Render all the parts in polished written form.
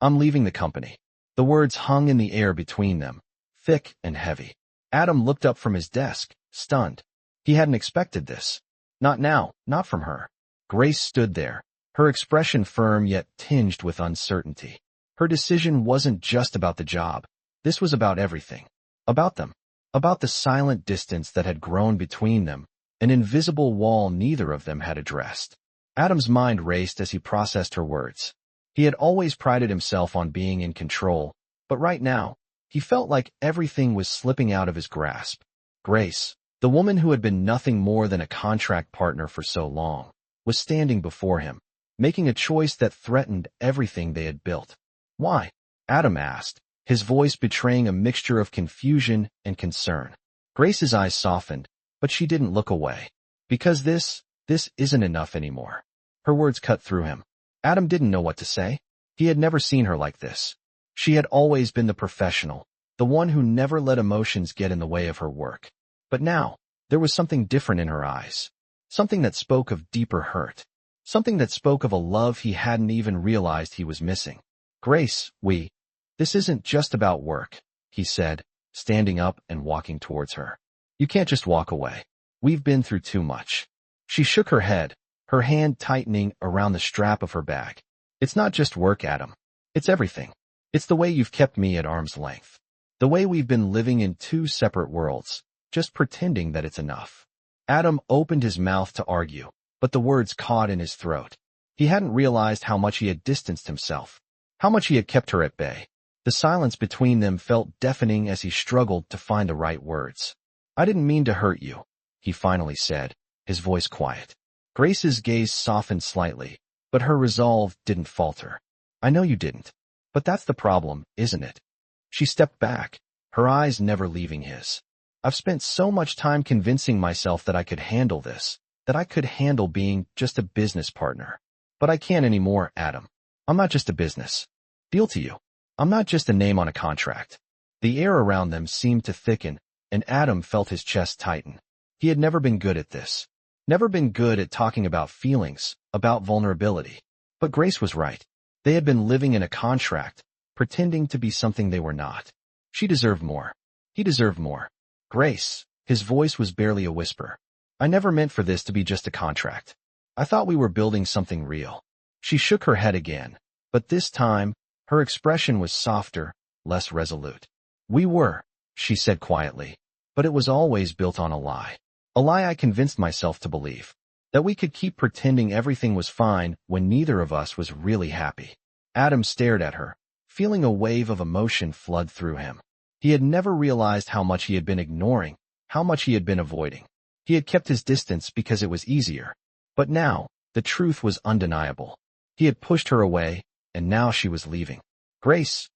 I'm leaving the company. The words hung in the air between them, thick and heavy. Adam looked up from his desk, stunned. He hadn't expected this. Not now, not from her. Grace stood there, her expression firm yet tinged with uncertainty. Her decision wasn't just about the job. This was about everything. About them. About the silent distance that had grown between them, an invisible wall neither of them had addressed. Adam's mind raced as he processed her words. He had always prided himself on being in control, but right now, he felt like everything was slipping out of his grasp. Grace, the woman who had been nothing more than a contract partner for so long, was standing before him, making a choice that threatened everything they had built. Why? Adam asked, his voice betraying a mixture of confusion and concern. Grace's eyes softened, but she didn't look away. Because this isn't enough anymore. Her words cut through him. Adam didn't know what to say. He had never seen her like this. She had always been the professional, the one who never let emotions get in the way of her work. But now, there was something different in her eyes. Something that spoke of deeper hurt. Something that spoke of a love he hadn't even realized he was missing. Grace, this isn't just about work, he said, standing up and walking towards her. You can't just walk away. We've been through too much. She shook her head, her hand tightening around the strap of her bag. It's not just work, Adam. It's everything. It's the way you've kept me at arm's length. The way we've been living in two separate worlds, just pretending that it's enough. Adam opened his mouth to argue, but the words caught in his throat. He hadn't realized how much he had distanced himself, how much he had kept her at bay. The silence between them felt deafening as he struggled to find the right words. I didn't mean to hurt you, he finally said, his voice quiet. Grace's gaze softened slightly, but her resolve didn't falter. I know you didn't. But that's the problem, isn't it? She stepped back, her eyes never leaving his. I've spent so much time convincing myself that I could handle this, that I could handle being just a business partner. But I can't anymore, Adam. I'm not just a business deal to you. I'm not just a name on a contract. The air around them seemed to thicken, and Adam felt his chest tighten. He had never been good at this. Never been good at talking about feelings, about vulnerability. But Grace was right. They had been living in a contract, pretending to be something they were not. She deserved more. He deserved more. Grace, his voice was barely a whisper. I never meant for this to be just a contract. I thought we were building something real. She shook her head again, but this time, her expression was softer, less resolute. We were, she said quietly, but it was always built on a lie. A lie I convinced myself to believe. That we could keep pretending everything was fine when neither of us was really happy. Adam stared at her, feeling a wave of emotion flood through him. He had never realized how much he had been ignoring, how much he had been avoiding. He had kept his distance because it was easier. But now, the truth was undeniable. He had pushed her away, and now she was leaving. Grace,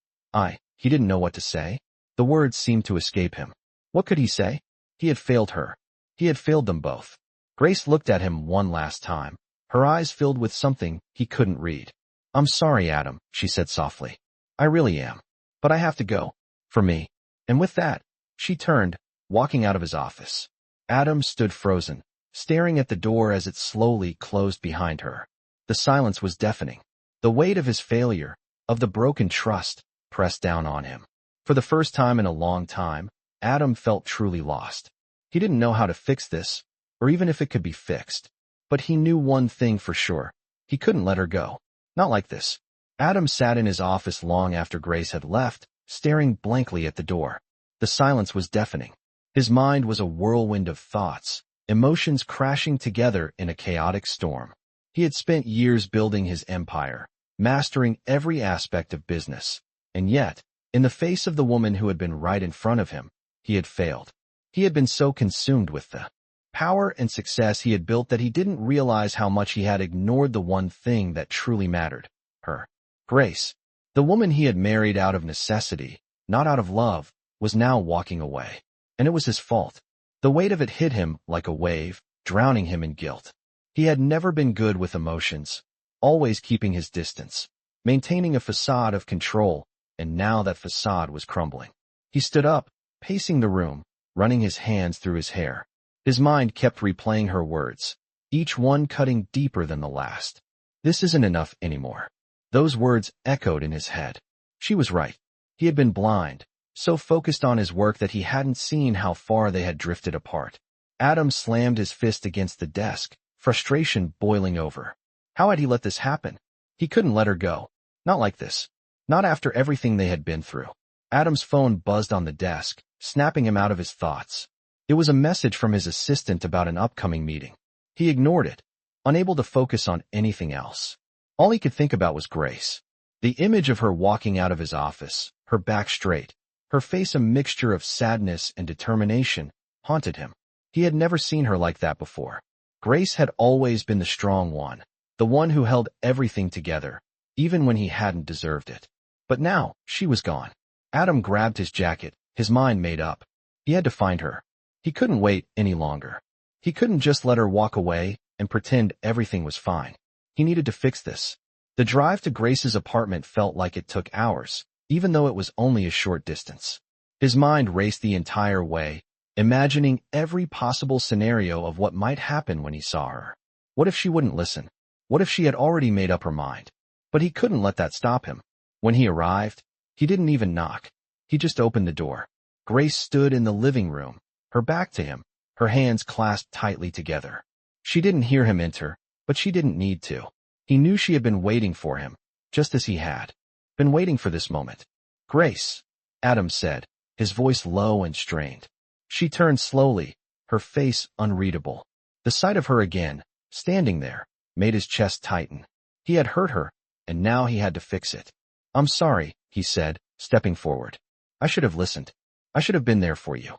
he didn't know what to say. The words seemed to escape him. What could he say? He had failed her. He had failed them both. Grace looked at him one last time, her eyes filled with something he couldn't read. I'm sorry, Adam, she said softly. I really am. But I have to go. For me. And with that, she turned, walking out of his office. Adam stood frozen, staring at the door as it slowly closed behind her. The silence was deafening. The weight of his failure, of the broken trust, pressed down on him. For the first time in a long time, Adam felt truly lost. He didn't know how to fix this, or even if it could be fixed. But he knew one thing for sure. He couldn't let her go. Not like this. Adam sat in his office long after Grace had left, staring blankly at the door. The silence was deafening. His mind was a whirlwind of thoughts, emotions crashing together in a chaotic storm. He had spent years building his empire, mastering every aspect of business. And yet, in the face of the woman who had been right in front of him, he had failed. He had been so consumed with the power and success he had built that he didn't realize how much he had ignored the one thing that truly mattered. Her. Grace, the woman he had married out of necessity, not out of love, was now walking away. And it was his fault. The weight of it hit him like a wave, drowning him in guilt. He had never been good with emotions, always keeping his distance, maintaining a facade of control, and now that facade was crumbling. He stood up, pacing the room, running his hands through his hair. His mind kept replaying her words, each one cutting deeper than the last. This isn't enough anymore. Those words echoed in his head. She was right. He had been blind, so focused on his work that he hadn't seen how far they had drifted apart. Adam slammed his fist against the desk, frustration boiling over. How had he let this happen? He couldn't let her go. Not like this. Not after everything they had been through. Adam's phone buzzed on the desk, snapping him out of his thoughts. It was a message from his assistant about an upcoming meeting. He ignored it, unable to focus on anything else. All he could think about was Grace. The image of her walking out of his office, her back straight, her face a mixture of sadness and determination, haunted him. He had never seen her like that before. Grace had always been the strong one, the one who held everything together, even when he hadn't deserved it. But now, she was gone. Adam grabbed his jacket, his mind made up. He had to find her. He couldn't wait any longer. He couldn't just let her walk away and pretend everything was fine. He needed to fix this. The drive to Grace's apartment felt like it took hours, even though it was only a short distance. His mind raced the entire way, imagining every possible scenario of what might happen when he saw her. What if she wouldn't listen? What if she had already made up her mind? But he couldn't let that stop him. When he arrived, he didn't even knock. He just opened the door. Grace stood in the living room, her back to him, her hands clasped tightly together. She didn't hear him enter, but she didn't need to. He knew she had been waiting for him, just as he had. Been waiting for this moment. Grace, Adam said, his voice low and strained. She turned slowly, her face unreadable. The sight of her again, standing there, made his chest tighten. He had hurt her, and now he had to fix it. I'm sorry, he said, stepping forward. I should have listened. I should have been there for you.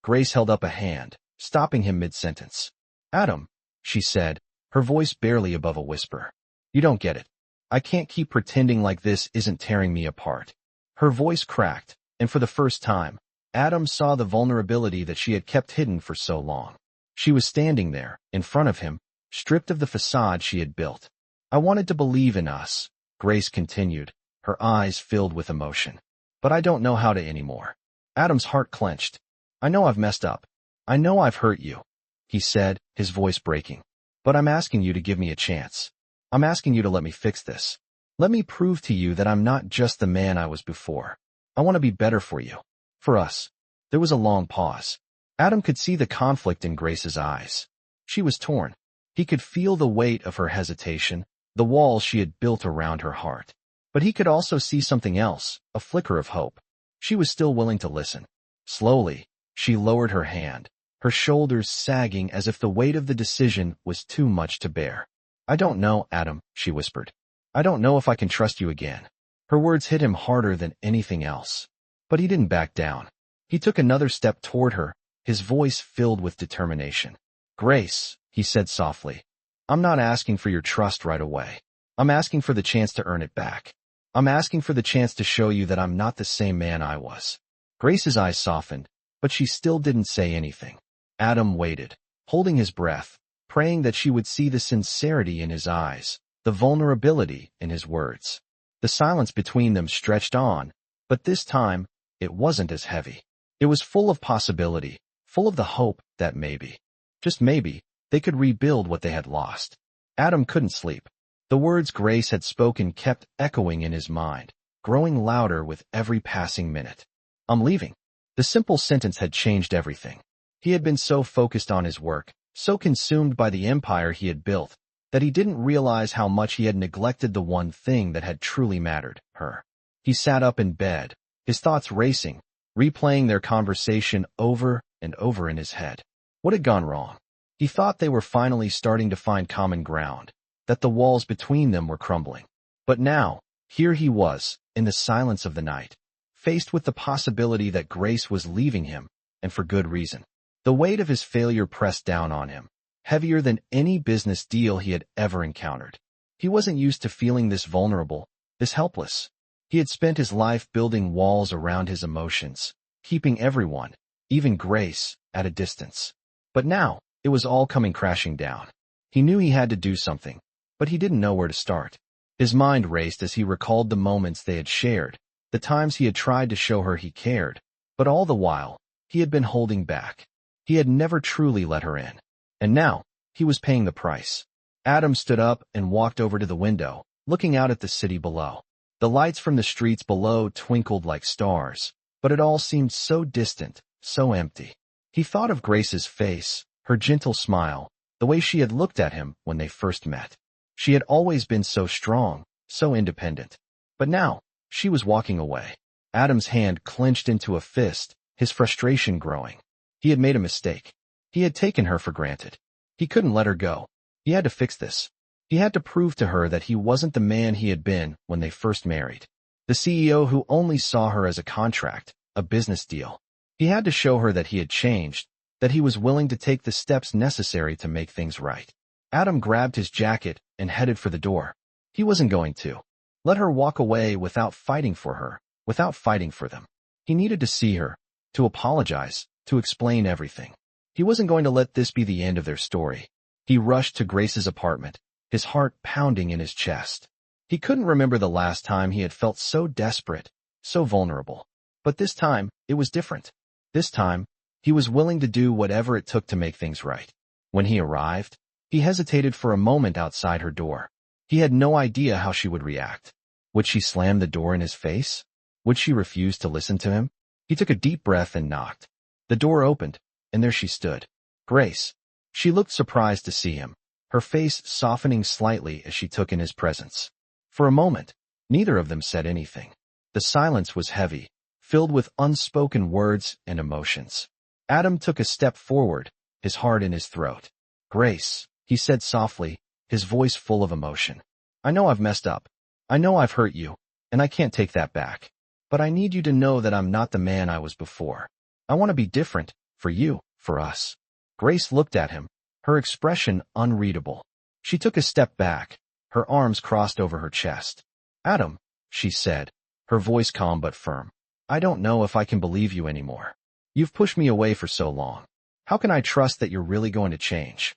Grace held up a hand, stopping him mid-sentence. Adam, she said, her voice barely above a whisper. You don't get it. I can't keep pretending like this isn't tearing me apart. Her voice cracked, and for the first time, Adam saw the vulnerability that she had kept hidden for so long. She was standing there, in front of him, stripped of the facade she had built. I wanted to believe in us, Grace continued, her eyes filled with emotion. But I don't know how to anymore. Adam's heart clenched. I know I've messed up. I know I've hurt you, he said, his voice breaking. But I'm asking you to give me a chance. I'm asking you to let me fix this. Let me prove to you that I'm not just the man I was before. I want to be better for you. For us. There was a long pause. Adam could see the conflict in Grace's eyes. She was torn. He could feel the weight of her hesitation, the walls she had built around her heart. But he could also see something else, a flicker of hope. She was still willing to listen. Slowly, she lowered her hand, her shoulders sagging as if the weight of the decision was too much to bear. I don't know, Adam, she whispered. I don't know if I can trust you again. Her words hit him harder than anything else. But he didn't back down. He took another step toward her, his voice filled with determination. Grace, he said softly, I'm not asking for your trust right away. I'm asking for the chance to earn it back. I'm asking for the chance to show you that I'm not the same man I was. Grace's eyes softened, but she still didn't say anything. Adam waited, holding his breath, praying that she would see the sincerity in his eyes, the vulnerability in his words. The silence between them stretched on, but this time, it wasn't as heavy. It was full of possibility, full of the hope that maybe, just maybe, they could rebuild what they had lost. Adam couldn't sleep. The words Grace had spoken kept echoing in his mind, growing louder with every passing minute. I'm leaving. The simple sentence had changed everything. He had been so focused on his work, so consumed by the empire he had built, that he didn't realize how much he had neglected the one thing that had truly mattered, her. He sat up in bed, his thoughts racing, replaying their conversation over and over in his head. What had gone wrong? He thought they were finally starting to find common ground, that the walls between them were crumbling. But now, here he was, in the silence of the night, faced with the possibility that Grace was leaving him, and for good reason. The weight of his failure pressed down on him, heavier than any business deal he had ever encountered. He wasn't used to feeling this vulnerable, this helpless. He had spent his life building walls around his emotions, keeping everyone, even Grace, at a distance. But now, it was all coming crashing down. He knew he had to do something, but he didn't know where to start. His mind raced as he recalled the moments they had shared, the times he had tried to show her he cared, but all the while, he had been holding back. He had never truly let her in. And now, he was paying the price. Adam stood up and walked over to the window, looking out at the city below. The lights from the streets below twinkled like stars, but it all seemed so distant, so empty. He thought of Grace's face, her gentle smile, the way she had looked at him when they first met. She had always been so strong, so independent. But now, she was walking away. Adam's hand clenched into a fist, his frustration growing. He had made a mistake. He had taken her for granted. He couldn't let her go. He had to fix this. He had to prove to her that he wasn't the man he had been when they first married. The CEO who only saw her as a contract, a business deal. He had to show her that he had changed, that he was willing to take the steps necessary to make things right. Adam grabbed his jacket and headed for the door. He wasn't going to let her walk away without fighting for her, without fighting for them. He needed to see her, to apologize, to explain everything. He wasn't going to let this be the end of their story. He rushed to Grace's apartment, his heart pounding in his chest. He couldn't remember the last time he had felt so desperate, so vulnerable. But this time, it was different. This time, he was willing to do whatever it took to make things right. When he arrived, he hesitated for a moment outside her door. He had no idea how she would react. Would she slam the door in his face? Would she refuse to listen to him? He took a deep breath and knocked. The door opened, and there she stood. Grace. She looked surprised to see him, her face softening slightly as she took in his presence. For a moment, neither of them said anything. The silence was heavy, filled with unspoken words and emotions. Adam took a step forward, his heart in his throat. Grace, he said softly, his voice full of emotion. I know I've messed up. I know I've hurt you, and I can't take that back. But I need you to know that I'm not the man I was before. I want to be different, for you, for us. Grace looked at him, her expression unreadable. She took a step back, her arms crossed over her chest. Adam, she said, her voice calm but firm. I don't know if I can believe you anymore. You've pushed me away for so long. How can I trust that you're really going to change?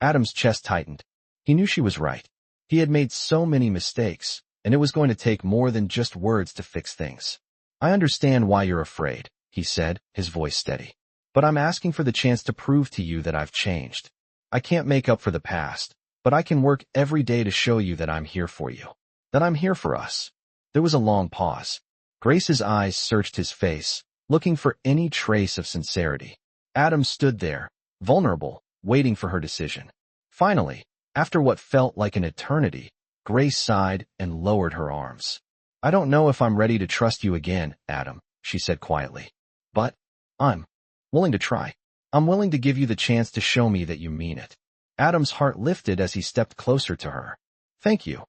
Adam's chest tightened. He knew she was right. He had made so many mistakes, and it was going to take more than just words to fix things. I understand why you're afraid, he said, his voice steady. But I'm asking for the chance to prove to you that I've changed. I can't make up for the past, but I can work every day to show you that I'm here for you, that I'm here for us. There was a long pause. Grace's eyes searched his face, looking for any trace of sincerity. Adam stood there, vulnerable, waiting for her decision. Finally, after what felt like an eternity, Grace sighed and lowered her arms. I don't know if I'm ready to trust you again, Adam, she said quietly. But I'm willing to try. I'm willing to give you the chance to show me that you mean it. Adam's heart lifted as he stepped closer to her. Thank you,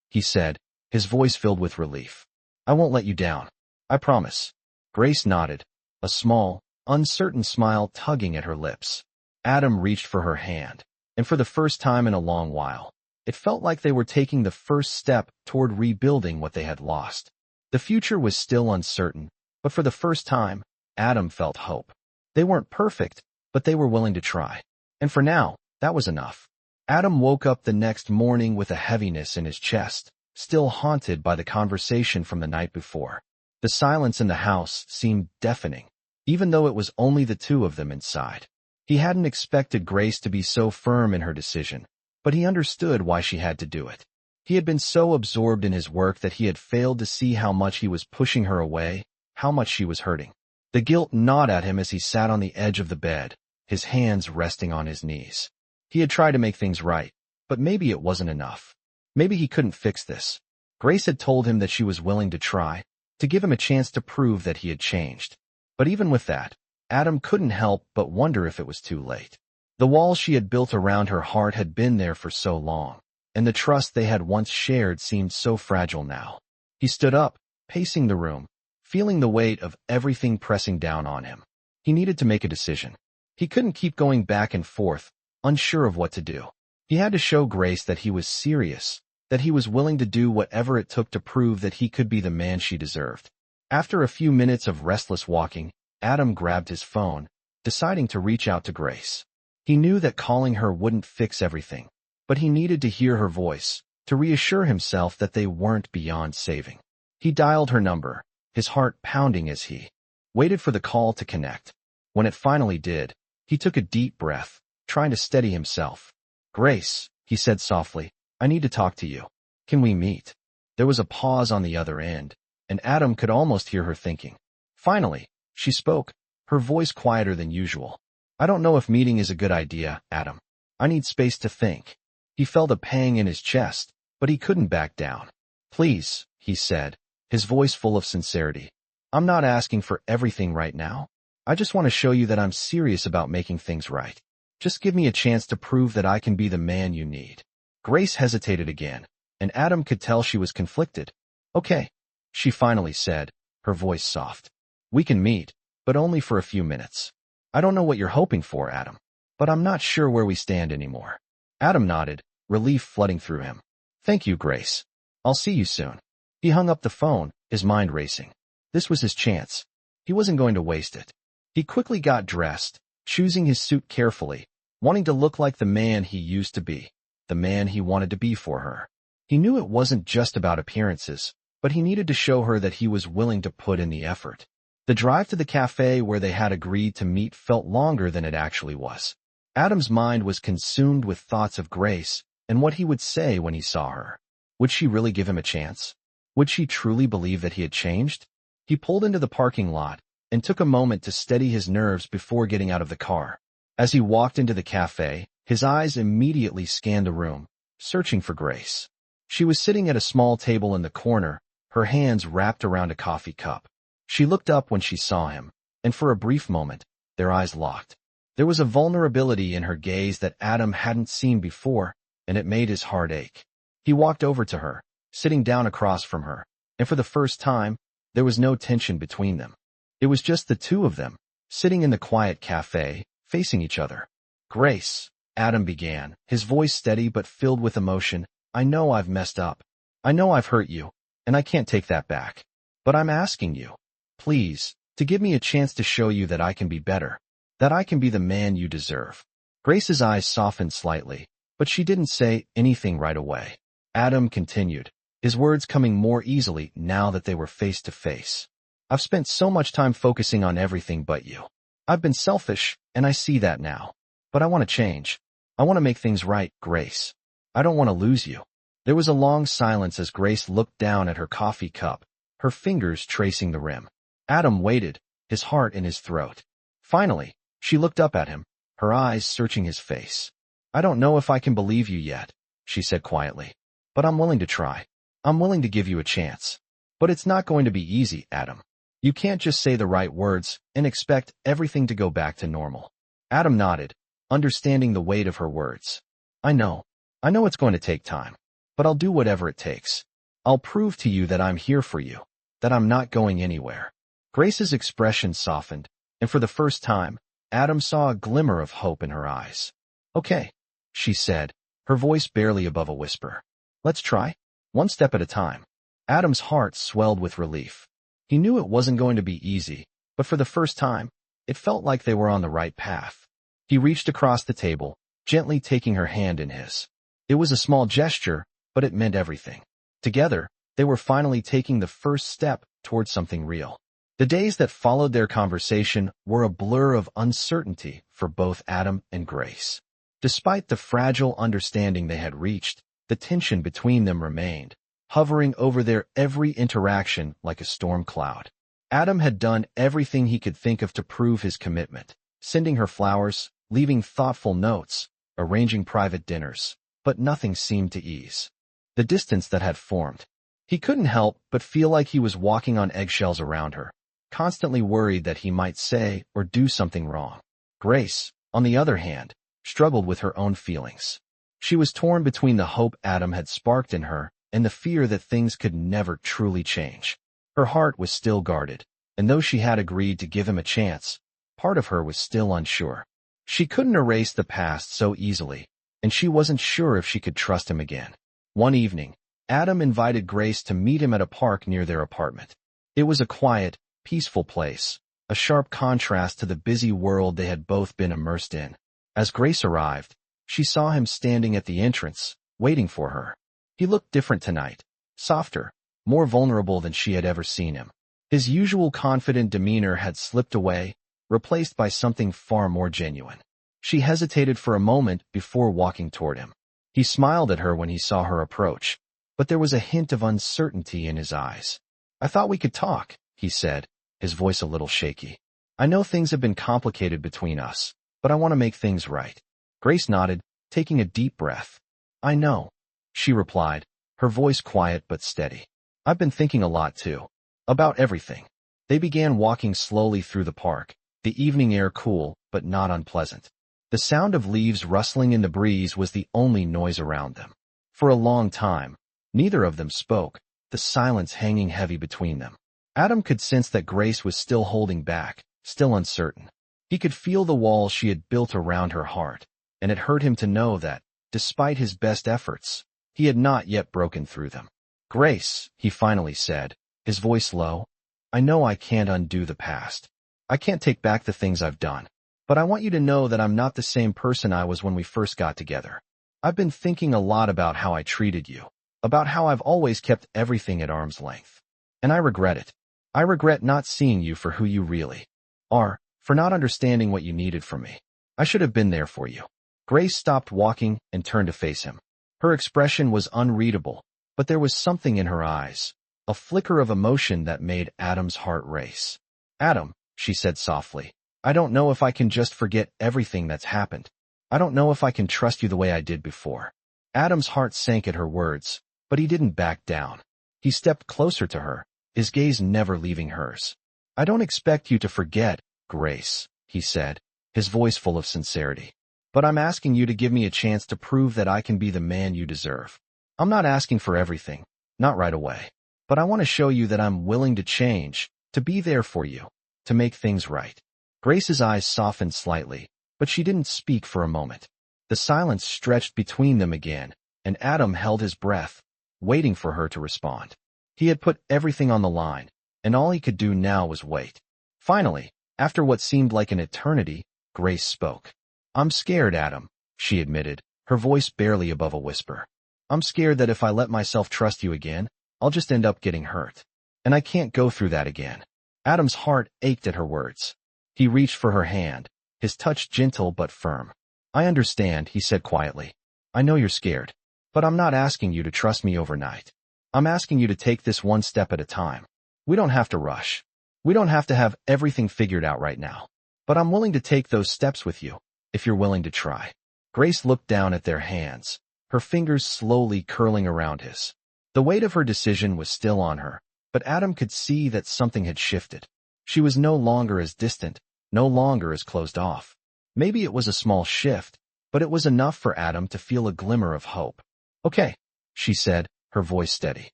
he said, his voice filled with relief. I won't let you down. I promise. Grace nodded, a small, uncertain smile tugging at her lips. Adam reached for her hand, and for the first time in a long while, it felt like they were taking the first step toward rebuilding what they had lost. The future was still uncertain, but for the first time, Adam felt hope. They weren't perfect, but they were willing to try. And for now, that was enough. Adam woke up the next morning with a heaviness in his chest, still haunted by the conversation from the night before. The silence in the house seemed deafening, even though it was only the two of them inside. He hadn't expected Grace to be so firm in her decision, but he understood why she had to do it. He had been so absorbed in his work that he had failed to see how much he was pushing her away, how much she was hurting. The guilt gnawed at him as he sat on the edge of the bed, his hands resting on his knees. He had tried to make things right, but maybe it wasn't enough. Maybe he couldn't fix this. Grace had told him that she was willing to try, to give him a chance to prove that he had changed. But even with that, Adam couldn't help but wonder if it was too late. The wall she had built around her heart had been there for so long, and the trust they had once shared seemed so fragile now. He stood up, pacing the room, feeling the weight of everything pressing down on him. He needed to make a decision. He couldn't keep going back and forth, unsure of what to do. He had to show Grace that he was serious, that he was willing to do whatever it took to prove that he could be the man she deserved. After a few minutes of restless walking, Adam grabbed his phone, deciding to reach out to Grace. He knew that calling her wouldn't fix everything, but he needed to hear her voice, to reassure himself that they weren't beyond saving. He dialed her number, his heart pounding as he waited for the call to connect. When it finally did, he took a deep breath, trying to steady himself. Grace, he said softly, I need to talk to you. Can we meet? There was a pause on the other end, and Adam could almost hear her thinking. Finally, she spoke, her voice quieter than usual. I don't know if meeting is a good idea, Adam. I need space to think. He felt a pang in his chest, but he couldn't back down. Please, he said, his voice full of sincerity. I'm not asking for everything right now. I just want to show you that I'm serious about making things right. Just give me a chance to prove that I can be the man you need. Grace hesitated again, and Adam could tell she was conflicted. Okay, she finally said, her voice soft. We can meet, but only for a few minutes. I don't know what you're hoping for, Adam, but I'm not sure where we stand anymore. Adam nodded, relief flooding through him. Thank you, Grace. I'll see you soon. He hung up the phone, his mind racing. This was his chance. He wasn't going to waste it. He quickly got dressed, choosing his suit carefully, wanting to look like the man he used to be, the man he wanted to be for her. He knew it wasn't just about appearances, but he needed to show her that he was willing to put in the effort. The drive to the cafe where they had agreed to meet felt longer than it actually was. Adam's mind was consumed with thoughts of Grace and what he would say when he saw her. Would she really give him a chance? Would she truly believe that he had changed? He pulled into the parking lot and took a moment to steady his nerves before getting out of the car. As he walked into the cafe, his eyes immediately scanned the room, searching for Grace. She was sitting at a small table in the corner, her hands wrapped around a coffee cup. She looked up when she saw him, and for a brief moment, their eyes locked. There was a vulnerability in her gaze that Adam hadn't seen before, and it made his heart ache. He walked over to her, sitting down across from her, and for the first time, there was no tension between them. It was just the two of them, sitting in the quiet cafe, facing each other. Grace, Adam began, his voice steady but filled with emotion. I know I've messed up. I know I've hurt you, and I can't take that back. But I'm asking you, please, to give me a chance to show you that I can be better, that I can be the man you deserve. Grace's eyes softened slightly, but she didn't say anything right away. Adam continued, his words coming more easily now that they were face to face. I've spent so much time focusing on everything but you. I've been selfish, and I see that now. But I want to change. I want to make things right, Grace. I don't want to lose you. There was a long silence as Grace looked down at her coffee cup, her fingers tracing the rim. Adam waited, his heart in his throat. Finally, she looked up at him, her eyes searching his face. I don't know if I can believe you yet, she said quietly. But I'm willing to try. I'm willing to give you a chance. But it's not going to be easy, Adam. You can't just say the right words and expect everything to go back to normal. Adam nodded, understanding the weight of her words. I know it's going to take time, but I'll do whatever it takes. I'll prove to you that I'm here for you, that I'm not going anywhere. Grace's expression softened, and for the first time, Adam saw a glimmer of hope in her eyes. Okay, she said, her voice barely above a whisper. Let's try, one step at a time. Adam's heart swelled with relief. He knew it wasn't going to be easy, but for the first time, it felt like they were on the right path. He reached across the table, gently taking her hand in his. It was a small gesture, but it meant everything. Together, they were finally taking the first step towards something real. The days that followed their conversation were a blur of uncertainty for both Adam and Grace. Despite the fragile understanding they had reached, the tension between them remained, hovering over their every interaction like a storm cloud. Adam had done everything he could think of to prove his commitment, sending her flowers, leaving thoughtful notes, arranging private dinners, but nothing seemed to ease the distance that had formed. He couldn't help but feel like he was walking on eggshells around her, constantly worried that he might say or do something wrong. Grace, on the other hand, struggled with her own feelings. She was torn between the hope Adam had sparked in her and the fear that things could never truly change. Her heart was still guarded, and though she had agreed to give him a chance, part of her was still unsure. She couldn't erase the past so easily, and she wasn't sure if she could trust him again. One evening, Adam invited Grace to meet him at a park near their apartment. It was a quiet, peaceful place, a sharp contrast to the busy world they had both been immersed in. As Grace arrived, she saw him standing at the entrance, waiting for her. He looked different tonight, softer, more vulnerable than she had ever seen him. His usual confident demeanor had slipped away, replaced by something far more genuine. She hesitated for a moment before walking toward him. He smiled at her when he saw her approach, but there was a hint of uncertainty in his eyes. "I thought we could talk," he said, his voice a little shaky. "I know things have been complicated between us, but I want to make things right." Grace nodded, taking a deep breath. "I know," she replied, her voice quiet but steady. "I've been thinking a lot too. About everything." They began walking slowly through the park, the evening air cool but not unpleasant. The sound of leaves rustling in the breeze was the only noise around them. For a long time, neither of them spoke, the silence hanging heavy between them. Adam could sense that Grace was still holding back, still uncertain. He could feel the walls she had built around her heart, and it hurt him to know that, despite his best efforts, he had not yet broken through them. "Grace," he finally said, his voice low, "I know I can't undo the past. I can't take back the things I've done. But I want you to know that I'm not the same person I was when we first got together. I've been thinking a lot about how I treated you, about how I've always kept everything at arm's length. And I regret it. I regret not seeing you for who you really are, for not understanding what you needed from me. I should have been there for you." Grace stopped walking and turned to face him. Her expression was unreadable, but there was something in her eyes, a flicker of emotion that made Adam's heart race. "Adam," she said softly, "I don't know if I can just forget everything that's happened. I don't know if I can trust you the way I did before." Adam's heart sank at her words, but he didn't back down. He stepped closer to her, his gaze never leaving hers. "I don't expect you to forget, Grace," he said, his voice full of sincerity. "But I'm asking you to give me a chance to prove that I can be the man you deserve. I'm not asking for everything, not right away. But I want to show you that I'm willing to change, to be there for you, to make things right." Grace's eyes softened slightly, but she didn't speak for a moment. The silence stretched between them again, and Adam held his breath, waiting for her to respond. He had put everything on the line, and all he could do now was wait. Finally, after what seemed like an eternity, Grace spoke. "I'm scared, Adam," she admitted, her voice barely above a whisper. "I'm scared that if I let myself trust you again, I'll just end up getting hurt. And I can't go through that again." Adam's heart ached at her words. He reached for her hand, his touch gentle but firm. "I understand," he said quietly. "I know you're scared. But I'm not asking you to trust me overnight. I'm asking you to take this one step at a time. We don't have to rush. We don't have to have everything figured out right now. But I'm willing to take those steps with you, if you're willing to try." Grace looked down at their hands, her fingers slowly curling around his. The weight of her decision was still on her, but Adam could see that something had shifted. She was no longer as distant, no longer as closed off. Maybe it was a small shift, but it was enough for Adam to feel a glimmer of hope. "Okay," she said, her voice steady.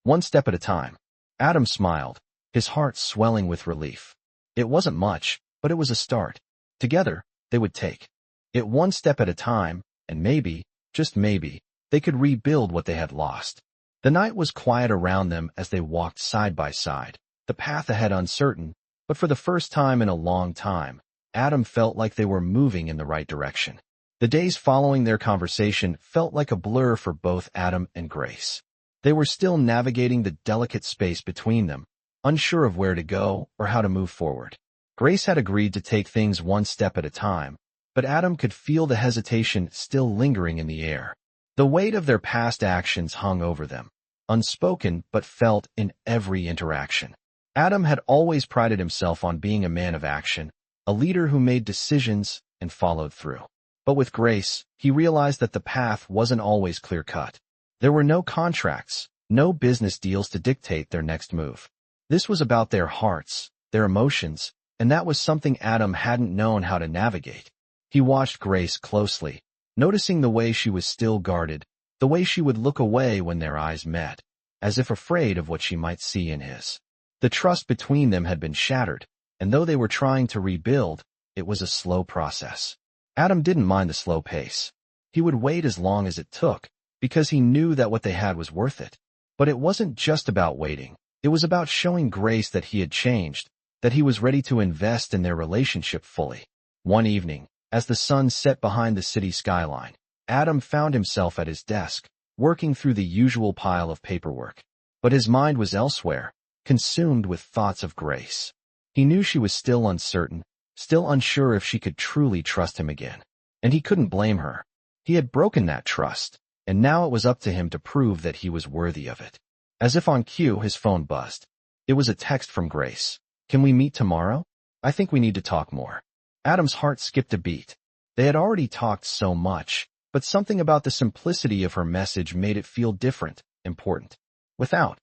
"One step at a time." Adam smiled, his heart swelling with relief. It wasn't much, but it was a start. Together, they would take it one step at a time, and maybe, just maybe, they could rebuild what they had lost. The night was quiet around them as they walked side by side, the path ahead uncertain, but for the first time in a long time, Adam felt like they were moving in the right direction. The days following their conversation felt like a blur for both Adam and Grace. They were still navigating the delicate space between them, unsure of where to go or how to move forward. Grace had agreed to take things one step at a time, but Adam could feel the hesitation still lingering in the air. The weight of their past actions hung over them, unspoken but felt in every interaction. Adam had always prided himself on being a man of action, a leader who made decisions and followed through. But with Grace, he realized that the path wasn't always clear-cut. There were no contracts, no business deals to dictate their next move. This was about their hearts, their emotions, and that was something Adam hadn't known how to navigate. He watched Grace closely, noticing the way she was still guarded, the way she would look away when their eyes met, as if afraid of what she might see in his. The trust between them had been shattered, and though they were trying to rebuild, it was a slow process. Adam didn't mind the slow pace. He would wait as long as it took, because he knew that what they had was worth it. But it wasn't just about waiting. It was about showing Grace that he had changed, that he was ready to invest in their relationship fully. One evening, as the sun set behind the city skyline, Adam found himself at his desk, working through the usual pile of paperwork. But his mind was elsewhere, consumed with thoughts of Grace. He knew she was still uncertain, still unsure if she could truly trust him again. And he couldn't blame her. He had broken that trust. and now it was up to him to prove that he was worthy of it. As if on cue, his phone buzzed. It was a text from Grace. "Can we meet tomorrow? I think we need to talk more." Adam's heart skipped a beat. They had already talked so much, but something about the simplicity of her message made it feel different, important. Without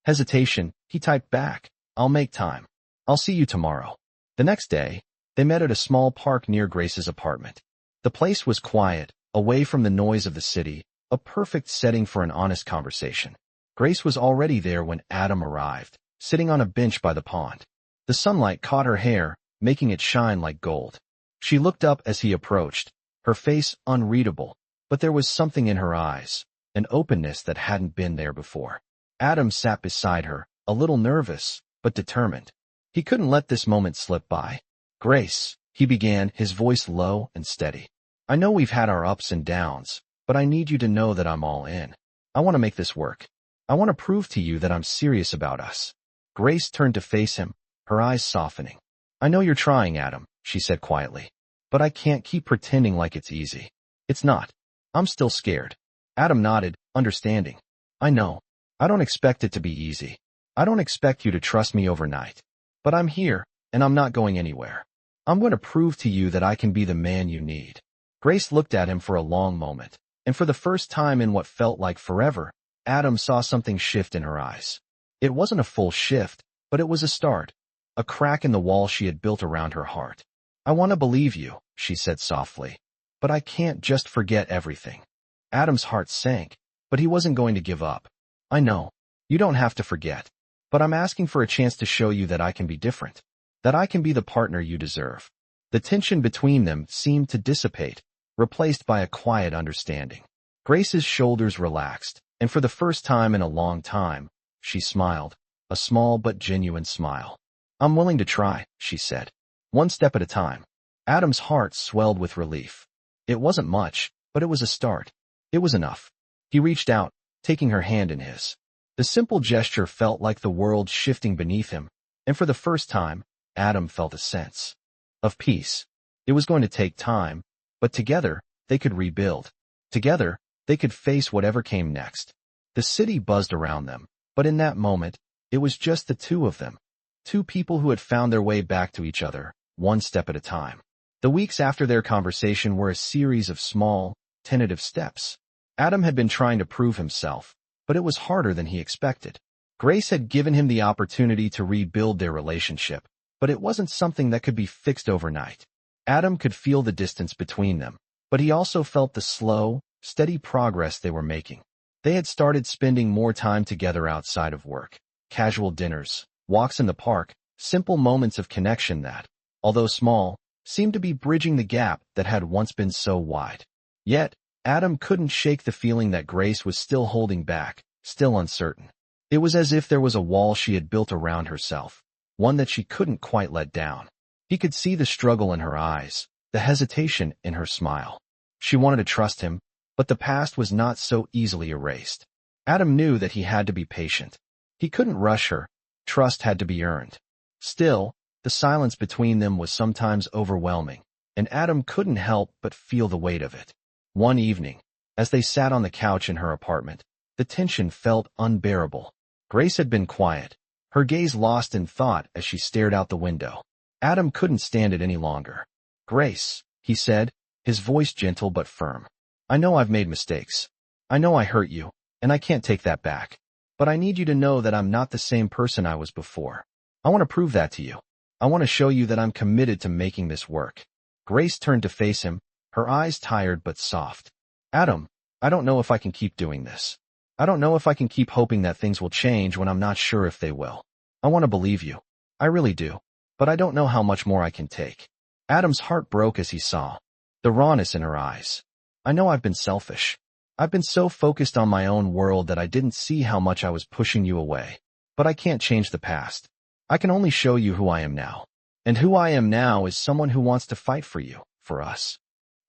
hesitation, he typed back, "I'll make time. I'll see you tomorrow." The next day, they met at a small park near Grace's apartment. The place was quiet, away from the noise of the city, a perfect setting for an honest conversation. Grace was already there when Adam arrived, sitting on a bench by the pond. The sunlight caught her hair, making it shine like gold. She looked up as he approached, her face unreadable, but there was something in her eyes, an openness that hadn't been there before. Adam sat beside her, a little nervous, but determined. He couldn't let this moment slip by. "Grace," he began, his voice low and steady. "I know we've had our ups and downs, but I need you to know that I'm all in. I want to make this work. I want to prove to you that I'm serious about us." Grace turned to face him, her eyes softening. "I know you're trying, Adam," she said quietly, "but I can't keep pretending like it's easy. It's not. I'm still scared." Adam nodded, understanding. "I know. I don't expect it to be easy. I don't expect you to trust me overnight. But I'm here, and I'm not going anywhere. I'm going to prove to you that I can be the man you need." Grace looked at him for a long moment, and for the first time in what felt like forever, Adam saw something shift in her eyes. It wasn't a full shift, but it was a start, a crack in the wall she had built around her heart. "I want to believe you," she said softly, "but I can't just forget everything." Adam's heart sank, but he wasn't going to give up. "I know. You don't have to forget. But I'm asking for a chance to show you that I can be different, that I can be the partner you deserve." The tension between them seemed to dissipate, replaced by a quiet understanding. Grace's shoulders relaxed, and for the first time in a long time, she smiled, a small but genuine smile. "I'm willing to try," she said. "One step at a time." Adam's heart swelled with relief. It wasn't much, but it was a start. It was enough. He reached out, taking her hand in his. The simple gesture felt like the world shifting beneath him, and for the first time, Adam felt a sense of peace. It was going to take time, but together, they could rebuild. Together, they could face whatever came next. The city buzzed around them, but in that moment, it was just the two of them. Two people who had found their way back to each other, one step at a time. The weeks after their conversation were a series of small, tentative steps. Adam had been trying to prove himself, but it was harder than he expected. Grace had given him the opportunity to rebuild their relationship, but it wasn't something that could be fixed overnight. Adam could feel the distance between them, but he also felt the slow, steady progress they were making. They had started spending more time together outside of work. Casual dinners, walks in the park, simple moments of connection that, although small, seemed to be bridging the gap that had once been so wide. Yet, Adam couldn't shake the feeling that Grace was still holding back, still uncertain. It was as if there was a wall she had built around herself, one that she couldn't quite let down. He could see the struggle in her eyes, the hesitation in her smile. She wanted to trust him, but the past was not so easily erased. Adam knew that he had to be patient. He couldn't rush her. Trust had to be earned. Still, the silence between them was sometimes overwhelming, and Adam couldn't help but feel the weight of it. One evening, as they sat on the couch in her apartment, the tension felt unbearable. Grace had been quiet, her gaze lost in thought as she stared out the window. Adam couldn't stand it any longer. "Grace," he said, his voice gentle but firm. "I know I've made mistakes. I know I hurt you, and I can't take that back. But I need you to know that I'm not the same person I was before. I want to prove that to you. I want to show you that I'm committed to making this work." Grace turned to face him, her eyes tired but soft. "Adam, I don't know if I can keep doing this. I don't know if I can keep hoping that things will change when I'm not sure if they will. I want to believe you. I really do. But I don't know how much more I can take." Adam's heart broke as he saw the rawness in her eyes. "I know I've been selfish. I've been so focused on my own world that I didn't see how much I was pushing you away. But I can't change the past. I can only show you who I am now. And who I am now is someone who wants to fight for you, for us."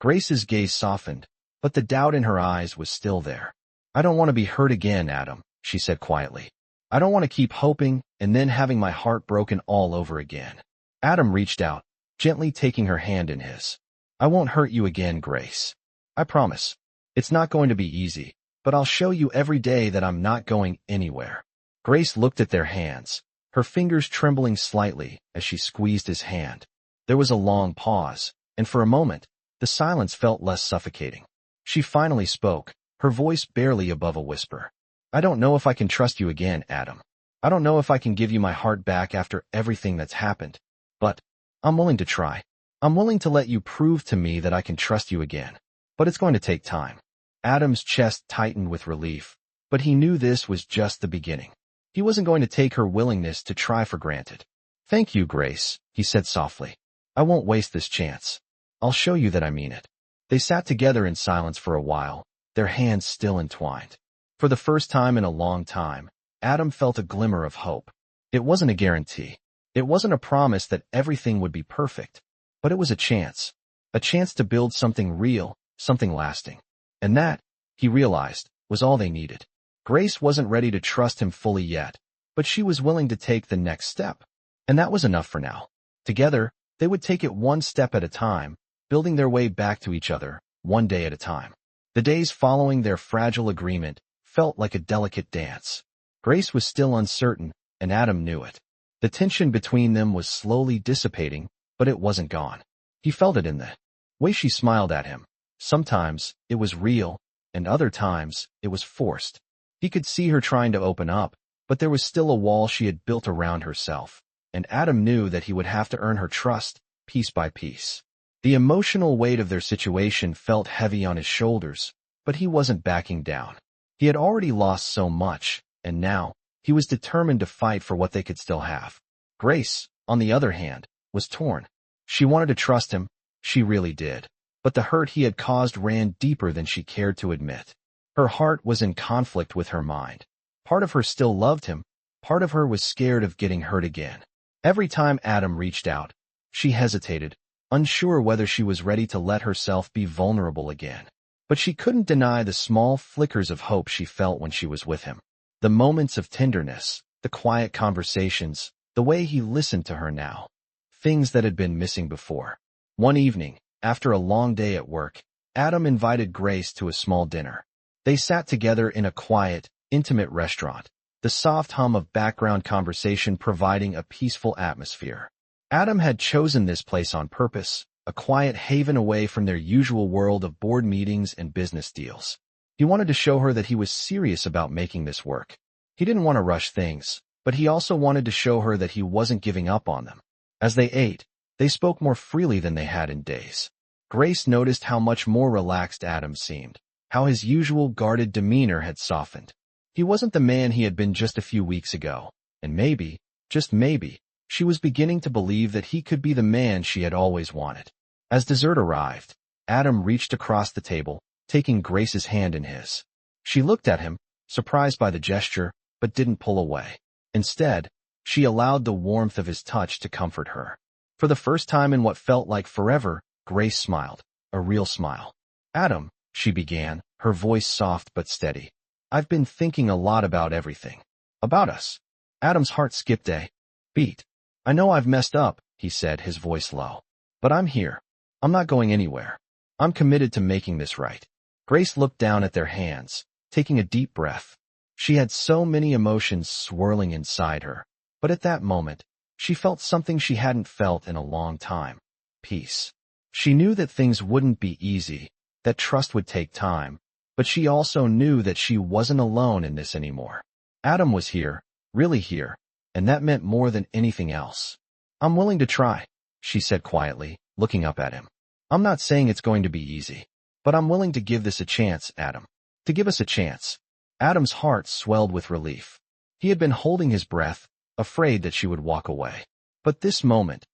Grace's gaze softened, but the doubt in her eyes was still there. "I don't want to be hurt again, Adam," she said quietly. "I don't want to keep hoping and then having my heart broken all over again." Adam reached out, gently taking her hand in his. "I won't hurt you again, Grace. I promise. It's not going to be easy, but I'll show you every day that I'm not going anywhere." Grace looked at their hands, her fingers trembling slightly as she squeezed his hand. There was a long pause, and for a moment, the silence felt less suffocating. She finally spoke, her voice barely above a whisper. "I don't know if I can trust you again, Adam. I don't know if I can give you my heart back after everything that's happened, but I'm willing to try. I'm willing to let you prove to me that I can trust you again. But it's going to take time." Adam's chest tightened with relief, but he knew this was just the beginning. He wasn't going to take her willingness to try for granted. "Thank you, Grace," he said softly. "I won't waste this chance. I'll show you that I mean it." They sat together in silence for a while, their hands still entwined. For the first time in a long time, Adam felt a glimmer of hope. It wasn't a guarantee. It wasn't a promise that everything would be perfect, but it was a chance to build something real, something lasting. And that, he realized, was all they needed. Grace wasn't ready to trust him fully yet, but she was willing to take the next step. And that was enough for now. Together, they would take it one step at a time, building their way back to each other, one day at a time. The days following their fragile agreement felt like a delicate dance. Grace was still uncertain, and Adam knew it. The tension between them was slowly dissipating, but it wasn't gone. He felt it in the way she smiled at him. Sometimes it was real, and other times it was forced. He could see her trying to open up, but there was still a wall she had built around herself, and Adam knew that he would have to earn her trust, piece by piece. The emotional weight of their situation felt heavy on his shoulders, but he wasn't backing down. He had already lost so much, and now, he was determined to fight for what they could still have. Grace, on the other hand, was torn. She wanted to trust him, she really did, but the hurt he had caused ran deeper than she cared to admit. Her heart was in conflict with her mind. Part of her still loved him, part of her was scared of getting hurt again. Every time Adam reached out, she hesitated, unsure whether she was ready to let herself be vulnerable again. But she couldn't deny the small flickers of hope she felt when she was with him. The moments of tenderness, the quiet conversations, the way he listened to her now. Things that had been missing before. One evening, after a long day at work, Adam invited Grace to a small dinner. They sat together in a quiet, intimate restaurant, the soft hum of background conversation providing a peaceful atmosphere. Adam had chosen this place on purpose, a quiet haven away from their usual world of board meetings and business deals. He wanted to show her that he was serious about making this work. He didn't want to rush things, but he also wanted to show her that he wasn't giving up on them. As they ate, they spoke more freely than they had in days. Grace noticed how much more relaxed Adam seemed, how his usual guarded demeanor had softened. He wasn't the man he had been just a few weeks ago, and maybe, just maybe, she was beginning to believe that he could be the man she had always wanted. As dessert arrived, Adam reached across the table, taking Grace's hand in his. She looked at him, surprised by the gesture, but didn't pull away. Instead, she allowed the warmth of his touch to comfort her. For the first time in what felt like forever, Grace smiled, a real smile. "Adam," she began, her voice soft but steady. "I've been thinking a lot about everything. About us." Adam's heart skipped a beat. "I know I've messed up," he said, his voice low. "But I'm here. I'm not going anywhere. I'm committed to making this right." Grace looked down at their hands, taking a deep breath. She had so many emotions swirling inside her, but at that moment, she felt something she hadn't felt in a long time. Peace. She knew that things wouldn't be easy, that trust would take time, but she also knew that she wasn't alone in this anymore. Adam was here, really here, and that meant more than anything else. "I'm willing to try," she said quietly, looking up at him. "I'm not saying it's going to be easy, but I'm willing to give this a chance, Adam. To give us a chance." Adam's heart swelled with relief. He had been holding his breath, afraid that she would walk away. But this moment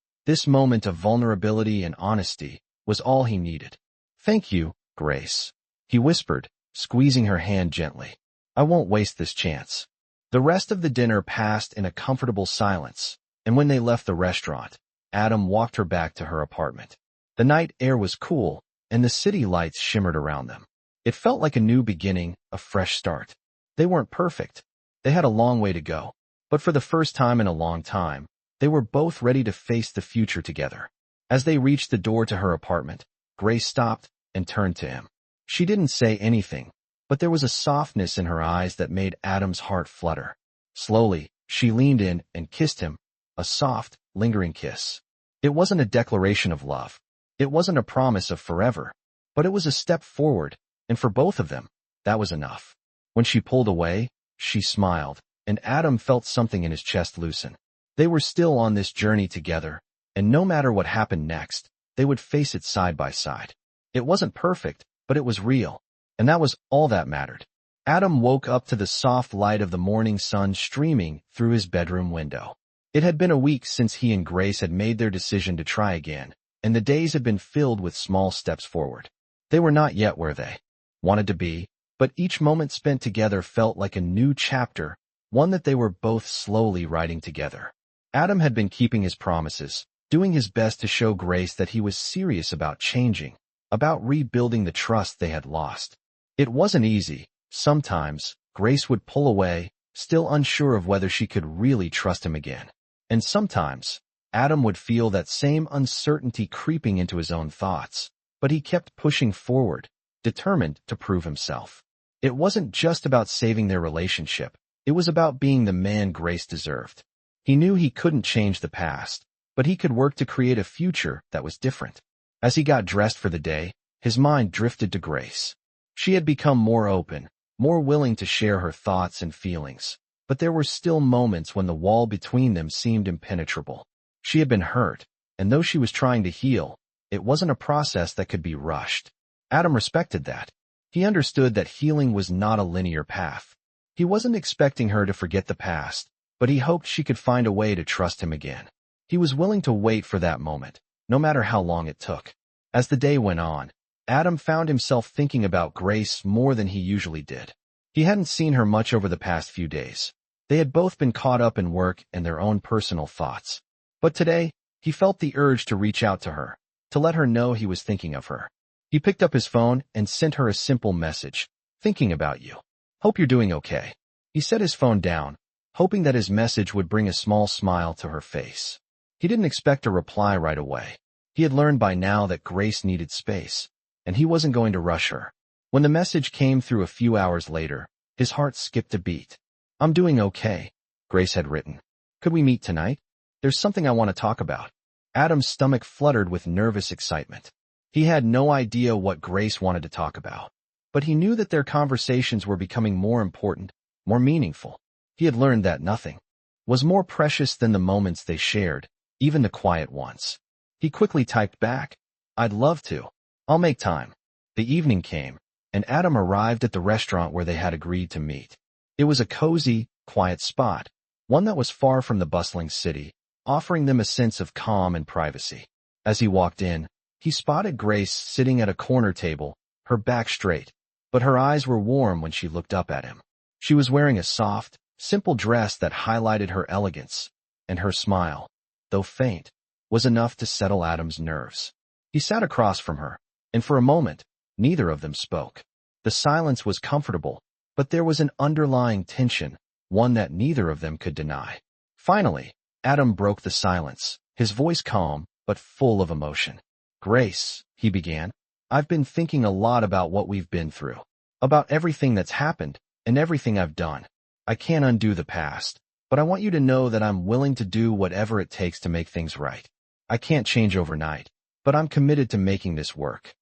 of vulnerability and honesty, was all he needed. "Thank you, Grace," he whispered, squeezing her hand gently. "I won't waste this chance." The rest of the dinner passed in a comfortable silence, and when they left the restaurant, Adam walked her back to her apartment. The night air was cool, and the city lights shimmered around them. It felt like a new beginning, a fresh start. They weren't perfect. They had a long way to go. But for the first time in a long time, they were both ready to face the future together. As they reached the door to her apartment, Grace stopped and turned to him. She didn't say anything, but there was a softness in her eyes that made Adam's heart flutter. Slowly, she leaned in and kissed him, a soft, lingering kiss. It wasn't a declaration of love. It wasn't a promise of forever, but it was a step forward, and for both of them, that was enough. When she pulled away, she smiled, and Adam felt something in his chest loosen. They were still on this journey together, and no matter what happened next, they would face it side by side. It wasn't perfect, but it was real, and that was all that mattered. Adam woke up to the soft light of the morning sun streaming through his bedroom window. It had been a week since he and Grace had made their decision to try again, and the days had been filled with small steps forward. They were not yet where they wanted to be, but each moment spent together felt like a new chapter, one that they were both slowly writing together. Adam had been keeping his promises, doing his best to show Grace that he was serious about changing, about rebuilding the trust they had lost. It wasn't easy. Sometimes, Grace would pull away, still unsure of whether she could really trust him again. And sometimes, Adam would feel that same uncertainty creeping into his own thoughts, but he kept pushing forward, determined to prove himself. It wasn't just about saving their relationship, it was about being the man Grace deserved. He knew he couldn't change the past, but he could work to create a future that was different. As he got dressed for the day, his mind drifted to Grace. She had become more open, more willing to share her thoughts and feelings, but there were still moments when the wall between them seemed impenetrable. She had been hurt, and though she was trying to heal, it wasn't a process that could be rushed. Adam respected that. He understood that healing was not a linear path. He wasn't expecting her to forget the past, but he hoped she could find a way to trust him again. He was willing to wait for that moment, no matter how long it took. As the day went on, Adam found himself thinking about Grace more than he usually did. He hadn't seen her much over the past few days. They had both been caught up in work and their own personal thoughts. But today, he felt the urge to reach out to her, to let her know he was thinking of her. He picked up his phone and sent her a simple message, "Thinking about you. Hope you're doing okay." He set his phone down, hoping that his message would bring a small smile to her face. He didn't expect a reply right away. He had learned by now that Grace needed space, and he wasn't going to rush her. When the message came through a few hours later, his heart skipped a beat. "I'm doing okay," Grace had written. "Could we meet tonight? There's something I want to talk about." Adam's stomach fluttered with nervous excitement. He had no idea what Grace wanted to talk about, but he knew that their conversations were becoming more important, more meaningful. He had learned that nothing was more precious than the moments they shared, even the quiet ones. He quickly typed back, "I'd love to. I'll make time." The evening came, and Adam arrived at the restaurant where they had agreed to meet. It was a cozy, quiet spot, one that was far from the bustling city, offering them a sense of calm and privacy. As he walked in, he spotted Grace sitting at a corner table, her back straight, but her eyes were warm when she looked up at him. She was wearing a soft, simple dress that highlighted her elegance, and her smile, though faint, was enough to settle Adam's nerves. He sat across from her, and for a moment, neither of them spoke. The silence was comfortable, but there was an underlying tension, one that neither of them could deny. Finally, Adam broke the silence, his voice calm, but full of emotion. "Grace," he began, "I've been thinking a lot about what we've been through, about everything that's happened, and everything I've done. I can't undo the past, but I want you to know that I'm willing to do whatever it takes to make things right. I can't change overnight, but I'm committed to making this work."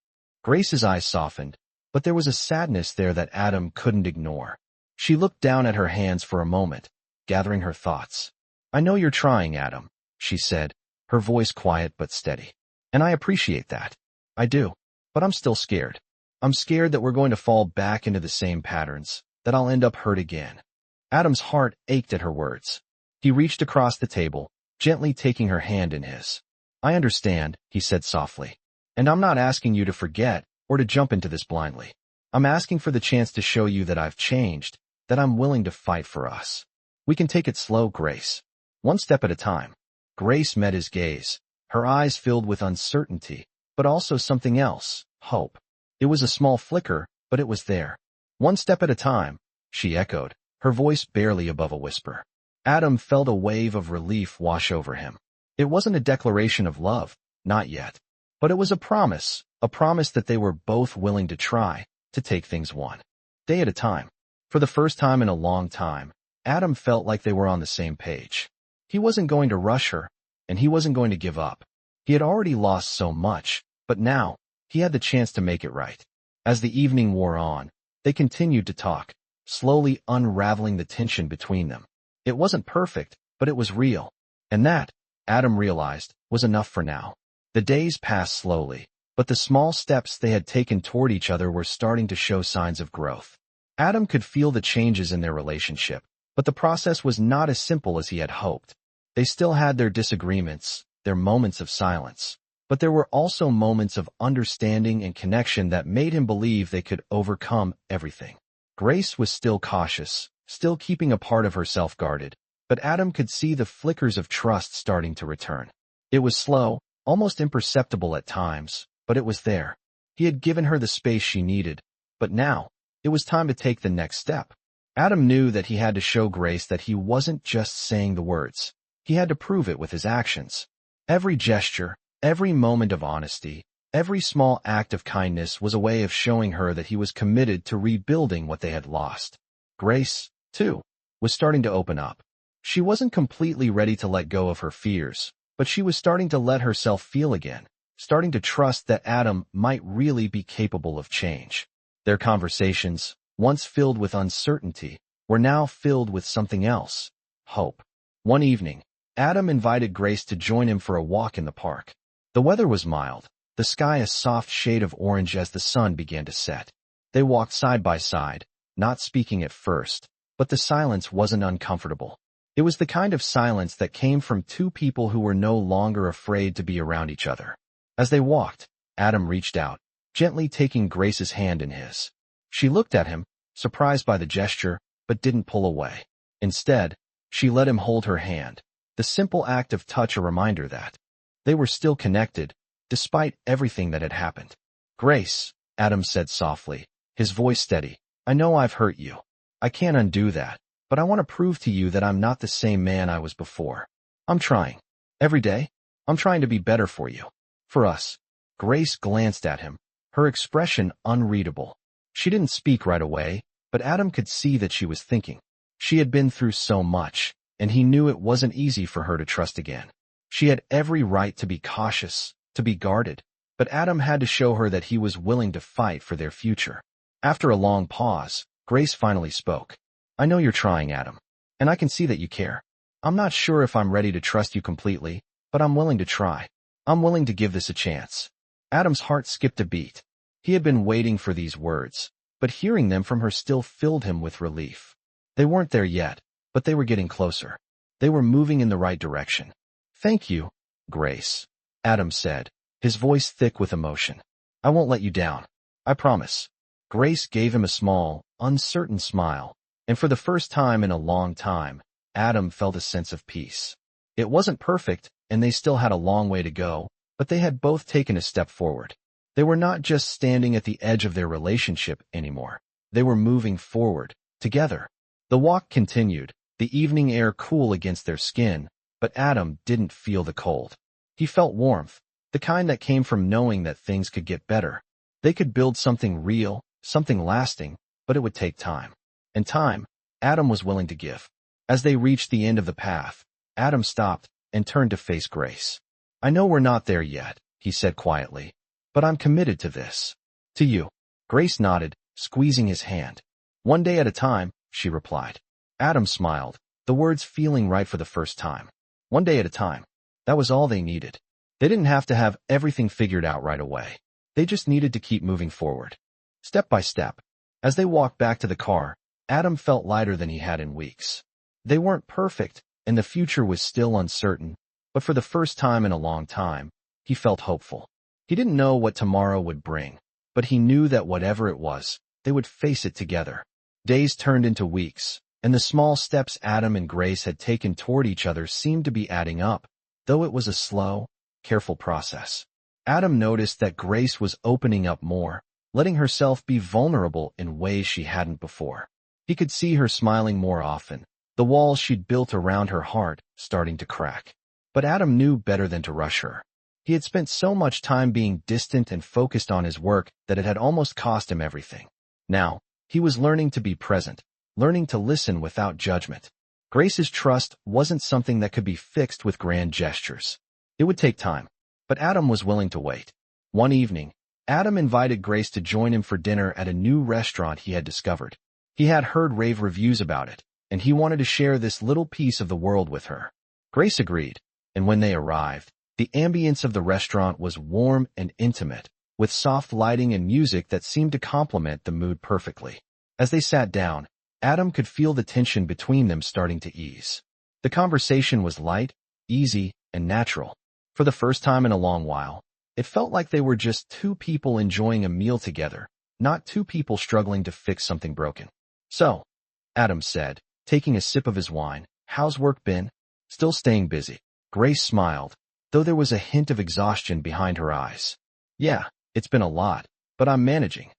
Grace's eyes softened, but there was a sadness there that Adam couldn't ignore. She looked down at her hands for a moment, gathering her thoughts. "I know you're trying, Adam," she said, her voice quiet but steady. "And I appreciate that. I do. But I'm still scared. I'm scared that we're going to fall back into the same patterns, that I'll end up hurt again." Adam's heart ached at her words. He reached across the table, gently taking her hand in his. "I understand," he said softly. "And I'm not asking you to forget or to jump into this blindly. I'm asking for the chance to show you that I've changed, that I'm willing to fight for us. We can take it slow, Grace. One step at a time." Grace met his gaze, her eyes filled with uncertainty, but also something else, hope. It was a small flicker, but it was there. "One step at a time," she echoed, her voice barely above a whisper. Adam felt a wave of relief wash over him. It wasn't a declaration of love, not yet. But it was a promise that they were both willing to try, to take things one day at a time. For the first time in a long time, Adam felt like they were on the same page. He wasn't going to rush her, and he wasn't going to give up. He had already lost so much, but now, he had the chance to make it right. As the evening wore on, they continued to talk, slowly unraveling the tension between them. It wasn't perfect, but it was real. And that, Adam realized, was enough for now. The days passed slowly, but the small steps they had taken toward each other were starting to show signs of growth. Adam could feel the changes in their relationship, but the process was not as simple as he had hoped. They still had their disagreements, their moments of silence, but there were also moments of understanding and connection that made him believe they could overcome everything. Grace was still cautious, still keeping a part of herself guarded, but Adam could see the flickers of trust starting to return. It was slow, almost imperceptible at times, but it was there. He had given her the space she needed, but now, it was time to take the next step. Adam knew that he had to show Grace that he wasn't just saying the words. He had to prove it with his actions. Every gesture, every moment of honesty, every small act of kindness was a way of showing her that he was committed to rebuilding what they had lost. Grace, too, was starting to open up. She wasn't completely ready to let go of her fears, but she was starting to let herself feel again, starting to trust that Adam might really be capable of change. Their conversations, once filled with uncertainty, were now filled with something else, hope. One evening, Adam invited Grace to join him for a walk in the park. The weather was mild, the sky a soft shade of orange as the sun began to set. They walked side by side, not speaking at first, but the silence wasn't uncomfortable. It was the kind of silence that came from two people who were no longer afraid to be around each other. As they walked, Adam reached out, gently taking Grace's hand in his. She looked at him, surprised by the gesture, but didn't pull away. Instead, she let him hold her hand. The simple act of touch a reminder that they were still connected, despite everything that had happened. Grace, Adam said softly, his voice steady, I know I've hurt you. I can't undo that, but I want to prove to you that I'm not the same man I was before. I'm trying. Every day, I'm trying to be better for you. For us. Grace glanced at him, her expression unreadable. She didn't speak right away, but Adam could see that she was thinking. She had been through so much, and he knew it wasn't easy for her to trust again. She had every right to be cautious, to be guarded, but Adam had to show her that he was willing to fight for their future. After a long pause, Grace finally spoke. I know you're trying, Adam, and I can see that you care. I'm not sure if I'm ready to trust you completely, but I'm willing to try. I'm willing to give this a chance. Adam's heart skipped a beat. He had been waiting for these words, but hearing them from her still filled him with relief. They weren't there yet, but they were getting closer. They were moving in the right direction. Thank you, Grace, Adam said, his voice thick with emotion. I won't let you down. I promise. Grace gave him a small, uncertain smile, and for the first time in a long time, Adam felt a sense of peace. It wasn't perfect, and they still had a long way to go, but they had both taken a step forward. They were not just standing at the edge of their relationship anymore. They were moving forward, together. The walk continued, the evening air cool against their skin, but Adam didn't feel the cold. He felt warmth, the kind that came from knowing that things could get better. They could build something real, something lasting, but it would take time. And time, Adam was willing to give. As they reached the end of the path, Adam stopped and turned to face Grace. I know we're not there yet, he said quietly, but I'm committed to this. To you. Grace nodded, squeezing his hand. One day at a time, she replied. Adam smiled, the words feeling right for the first time. One day at a time. That was all they needed. They didn't have to have everything figured out right away. They just needed to keep moving forward. Step by step. As they walked back to the car, Adam felt lighter than he had in weeks. They weren't perfect, and the future was still uncertain, but for the first time in a long time, he felt hopeful. He didn't know what tomorrow would bring, but he knew that whatever it was, they would face it together. Days turned into weeks, and the small steps Adam and Grace had taken toward each other seemed to be adding up, though it was a slow, careful process. Adam noticed that Grace was opening up more, letting herself be vulnerable in ways she hadn't before. He could see her smiling more often, the walls she'd built around her heart starting to crack. But Adam knew better than to rush her. He had spent so much time being distant and focused on his work that it had almost cost him everything. Now, He was learning to be present, learning to listen without judgment. Grace's trust wasn't something that could be fixed with grand gestures. It would take time, but Adam was willing to wait. One evening, Adam invited Grace to join him for dinner at a new restaurant he had discovered. He had heard rave reviews about it, and he wanted to share this little piece of the world with her. Grace agreed, and when they arrived, the ambience of the restaurant was warm and intimate, with soft lighting and music that seemed to complement the mood perfectly. As they sat down, Adam could feel the tension between them starting to ease. The conversation was light, easy, and natural. For the first time in a long while, it felt like they were just two people enjoying a meal together, not two people struggling to fix something broken. "So," Adam said, taking a sip of his wine, "how's work been?" "Still staying busy." Grace smiled, though there was a hint of exhaustion behind her eyes. "Yeah, it's been a lot, but I'm managing."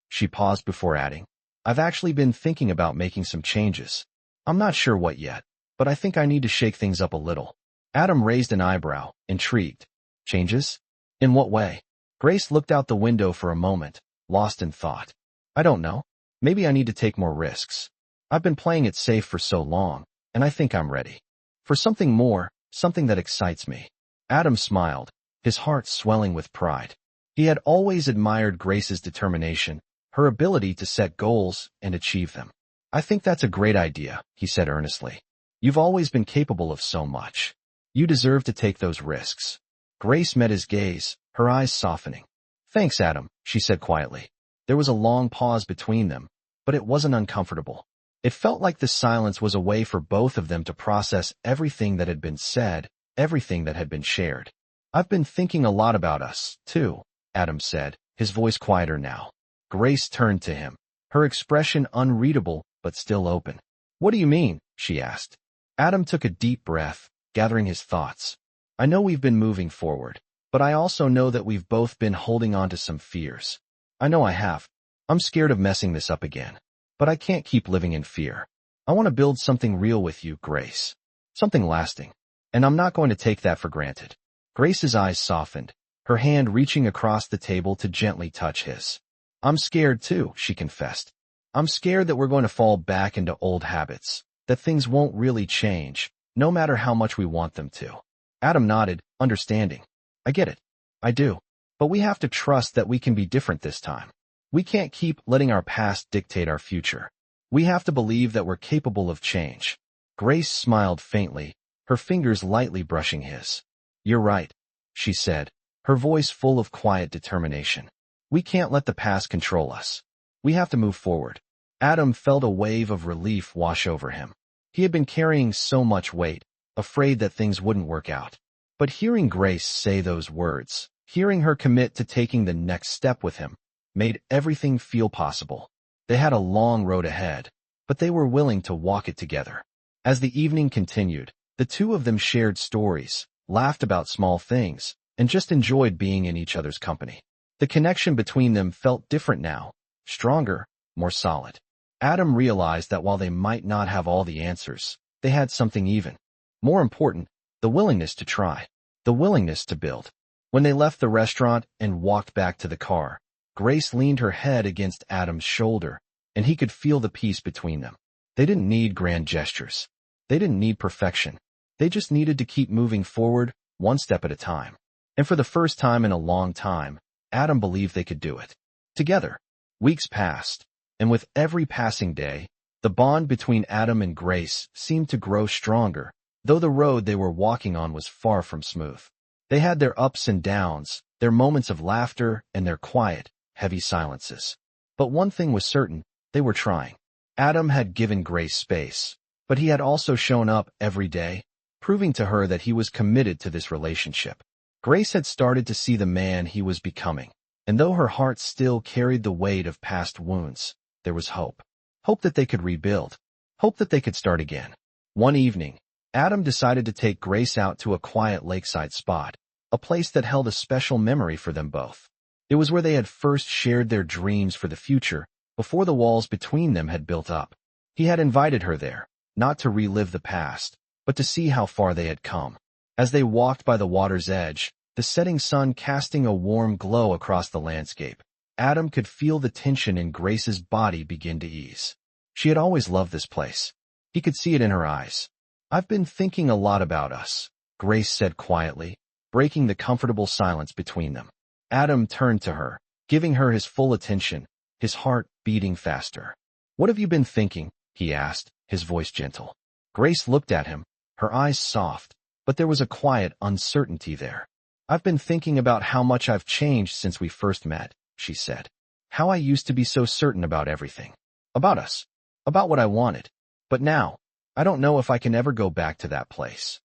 She paused before adding, "I've actually been thinking about making some changes. I'm not sure what yet, but I think I need to shake things up a little." Adam raised an eyebrow, intrigued. "Changes? In what way?" Grace looked out the window for a moment, lost in thought. "I don't know. Maybe I need to take more risks. I've been playing it safe for so long, and I think I'm ready for something more, something that excites me." Adam smiled, his heart swelling with pride. He had always admired Grace's determination, her ability to set goals and achieve them. "I think that's a great idea," he said earnestly. "You've always been capable of so much. You deserve to take those risks." Grace met his gaze, her eyes softening. "Thanks, Adam," she said quietly. There was a long pause between them, but it wasn't uncomfortable. It felt like the silence was a way for both of them to process everything that had been said, everything that had been shared. "I've been thinking a lot about us, too," Adam said, his voice quieter now. Grace turned to him, her expression unreadable but still open. "What do you mean?" she asked. Adam took a deep breath, gathering his thoughts. "I know we've been moving forward, but I also know that we've both been holding on to some fears. I know I have. I'm scared of messing this up again. But I can't keep living in fear. I want to build something real with you, Grace. Something lasting. And I'm not going to take that for granted." Grace's eyes softened, her hand reaching across the table to gently touch his. "I'm scared too," she confessed. "I'm scared that we're going to fall back into old habits, that things won't really change, no matter how much we want them to." Adam nodded, understanding. "I get it. I do. But we have to trust that we can be different this time. We can't keep letting our past dictate our future. We have to believe that we're capable of change." Grace smiled faintly, her fingers lightly brushing his. "You're right," she said, her voice full of quiet determination. "We can't let the past control us. We have to move forward." Adam felt a wave of relief wash over him. He had been carrying so much weight, afraid that things wouldn't work out. But hearing Grace say those words, hearing her commit to taking the next step with him, made everything feel possible. They had a long road ahead, but they were willing to walk it together. As the evening continued, the two of them shared stories, laughed about small things, and just enjoyed being in each other's company. The connection between them felt different now, stronger, more solid. Adam realized that while they might not have all the answers, they had something even more important, the willingness to try, the willingness to build. When they left the restaurant and walked back to the car, Grace leaned her head against Adam's shoulder, and he could feel the peace between them. They didn't need grand gestures. They didn't need perfection. They just needed to keep moving forward, one step at a time. And for the first time in a long time, Adam believed they could do it. Together. Weeks passed, and with every passing day, the bond between Adam and Grace seemed to grow stronger, though the road they were walking on was far from smooth. They had their ups and downs, their moments of laughter, and their quiet, heavy silences. But one thing was certain, they were trying. Adam had given Grace space, but he had also shown up every day, proving to her that he was committed to this relationship. Grace had started to see the man he was becoming, and though her heart still carried the weight of past wounds, there was hope. Hope that they could rebuild. Hope that they could start again. One evening, Adam decided to take Grace out to a quiet lakeside spot, a place that held a special memory for them both. It was where they had first shared their dreams for the future, before the walls between them had built up. He had invited her there, not to relive the past, but to see how far they had come. As they walked by the water's edge, the setting sun casting a warm glow across the landscape, Adam could feel the tension in Grace's body begin to ease. She had always loved this place. He could see it in her eyes. "I've been thinking a lot about us," Grace said quietly, breaking the comfortable silence between them. Adam turned to her, giving her his full attention, his heart beating faster. "What have you been thinking?" he asked, his voice gentle. Grace looked at him, her eyes soft, but there was a quiet uncertainty there. "I've been thinking about how much I've changed since we first met," she said. "How I used to be so certain about everything. About us. About what I wanted. But now, I don't know if I can ever go back to that place."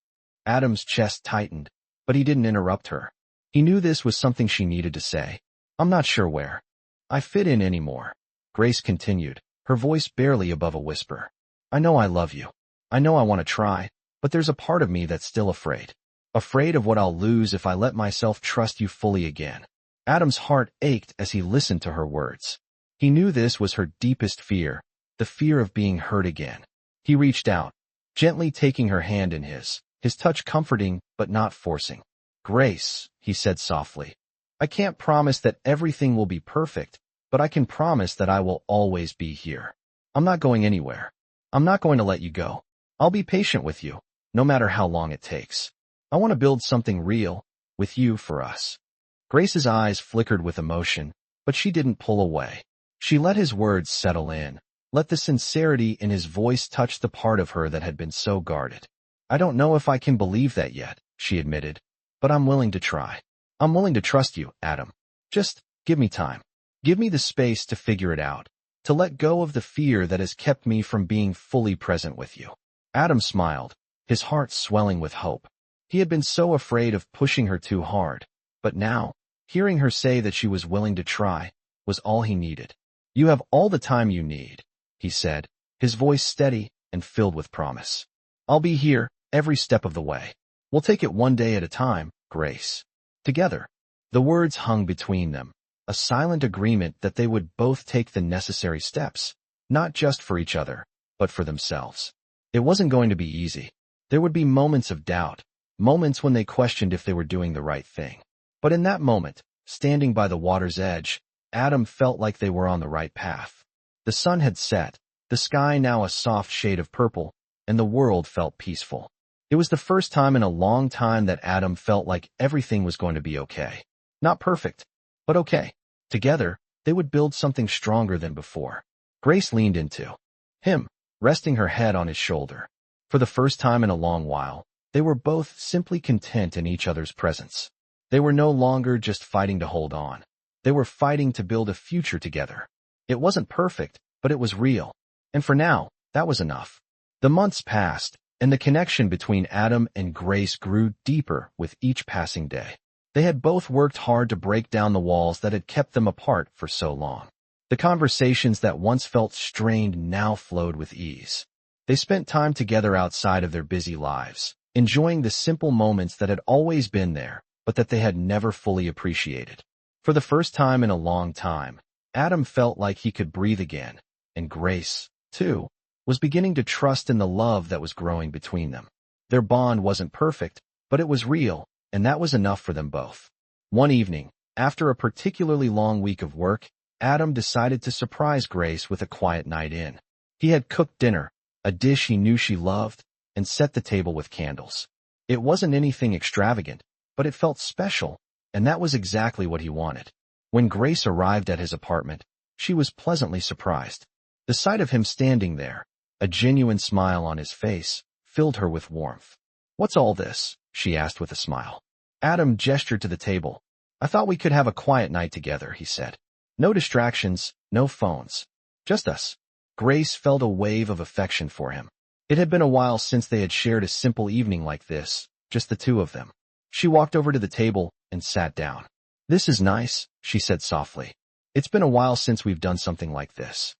Adam's chest tightened, but he didn't interrupt her. He knew this was something she needed to say. "I'm not sure where I fit in anymore," Grace continued, her voice barely above a whisper. "I know I love you. I know I want to try, but there's a part of me that's still afraid. Afraid of what I'll lose if I let myself trust you fully again." Adam's heart ached as he listened to her words. He knew this was her deepest fear, the fear of being hurt again. He reached out, gently taking her hand in his touch comforting but not forcing. "Grace," he said softly, "I can't promise that everything will be perfect, but I can promise that I will always be here. I'm not going anywhere. I'm not going to let you go. I'll be patient with you, no matter how long it takes. I want to build something real, with you for us." Grace's eyes flickered with emotion, but she didn't pull away. She let his words settle in, let the sincerity in his voice touch the part of her that had been so guarded. "I don't know if I can believe that yet," she admitted, "but I'm willing to try. I'm willing to trust you, Adam. Just give me time. Give me the space to figure it out, to let go of the fear that has kept me from being fully present with you." Adam smiled, his heart swelling with hope. He had been so afraid of pushing her too hard, but now, hearing her say that she was willing to try, was all he needed. "You have all the time you need," he said, his voice steady and filled with promise. "I'll be here, every step of the way. We'll take it one day at a time, Grace. Together." The words hung between them, a silent agreement that they would both take the necessary steps, not just for each other, but for themselves. It wasn't going to be easy. There would be moments of doubt, moments when they questioned if they were doing the right thing. But in that moment, standing by the water's edge, Adam felt like they were on the right path. The sun had set, the sky now a soft shade of purple, and the world felt peaceful. It was the first time in a long time that Adam felt like everything was going to be okay. Not perfect, but okay. Together, they would build something stronger than before. Grace leaned into him, resting her head on his shoulder. For the first time in a long while, they were both simply content in each other's presence. They were no longer just fighting to hold on. They were fighting to build a future together. It wasn't perfect, but it was real. And for now, that was enough. The months passed, and the connection between Adam and Grace grew deeper with each passing day. They had both worked hard to break down the walls that had kept them apart for so long. The conversations that once felt strained now flowed with ease. They spent time together outside of their busy lives, enjoying the simple moments that had always been there, but that they had never fully appreciated. For the first time in a long time, Adam felt like he could breathe again, and Grace, too, was beginning to trust in the love that was growing between them. Their bond wasn't perfect, but it was real, and that was enough for them both. One evening, after a particularly long week of work, Adam decided to surprise Grace with a quiet night in. He had cooked dinner, a dish he knew she loved, and set the table with candles. It wasn't anything extravagant, but it felt special, and that was exactly what he wanted. When Grace arrived at his apartment, she was pleasantly surprised. The sight of him standing there, a genuine smile on his face, filled her with warmth. "What's all this?" she asked with a smile. Adam gestured to the table. "I thought we could have a quiet night together," he said. "No distractions, no phones. Just us." Grace felt a wave of affection for him. It had been a while since they had shared a simple evening like this, just the two of them. She walked over to the table and sat down. "This is nice," she said softly. "It's been a while since we've done something like this."